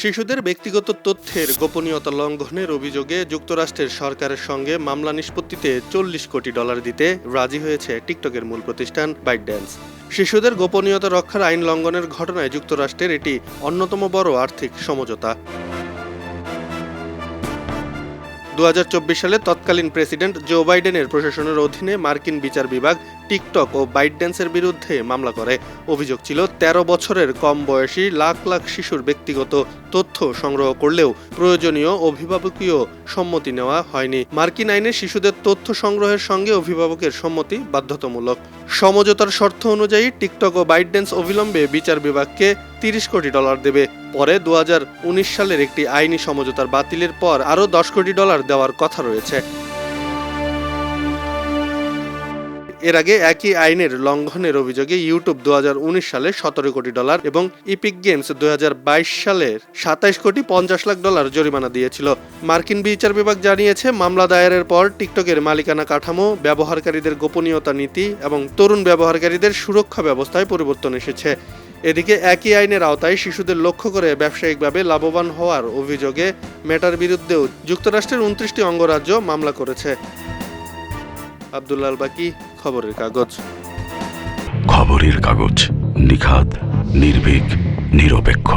শিশুদের ব্যক্তিগত তথ্যের গোপনীয়তা লঙ্ঘনের অভিযোগে যুক্তরাষ্ট্রের সরকারের সঙ্গে মামলা নিষ্পত্তিতে $40 কোটি দিতে রাজি হয়েছে টিকটকের মূল প্রতিষ্ঠান বাইটড্যান্স। শিশুদের গোপনীয়তা রক্ষার আইন লঙ্ঘনের ঘটনায় যুক্তরাষ্ট্রের এটি অন্যতম বড় আর্থিক সমঝোতা। 2024 সালে তৎকালীন প্রেসিডেন্ট জো বাইডেনের প্রশাসনের অধীনে মার্কিন বিচার বিভাগ টিকটক ও বাইটড্যান্সের বিরুদ্ধে মামলা করে। অভিযোগ ছিল 13 বছরের কম বয়সী লাখ লাখ শিশুর ব্যক্তিগত তথ্য সংগ্রহ করলেও প্রয়োজনীয় অভিভাবকীয় সম্মতি নেওয়া হয়নি। মার্কিন আইনে শিশুদের তথ্য সংগ্রহের সঙ্গে অভিভাবকের সম্মতি বাধ্যতামূলক। সমঝোতার শর্ত অনুযায়ী টিকটক ও বাইটড্যান্স অবিলম্বে বিচার বিভাগকে $30 কোটি দেবে। পরে 2019 সালের একটি আইনি সমঝোতার বাতিলের পর আরও $10 কোটি দেওয়ার কথা রয়েছে। এর আগে একই আইনের লঙ্ঘনের অভিযোগে ইউটিউব 2019 সালে $17 কোটি এবং ইপিক গেমস 2022 সালের $27 কোটি 50 লাখ জরিমানা দিয়েছিল। মার্কিন বিচার বিভাগ জানিয়েছে, মামলা দায়েরের পর টিকটকের মালিকানা কাঠামো, ব্যবহারকারীদের গোপনীয়তা নীতি এবং তরুণ ব্যবহারকারীদের সুরক্ষা ব্যবস্থায় পরিবর্তন এসেছে। এদিকে একই আইনের আওতায় শিশুদের লক্ষ্য করে ব্যবসায়িকভাবে লাভবান হওয়ার অভিযোগে মেটার বিরুদ্ধেও যুক্তরাষ্ট্রের 29টি অঙ্গরাজ্য মামলা করেছে। আব্দুল্লাহ আল বাকি, খবরের কাগজ। খবরের কাগজ, নিখাত, নির্ভীক, নিরপেক্ষ।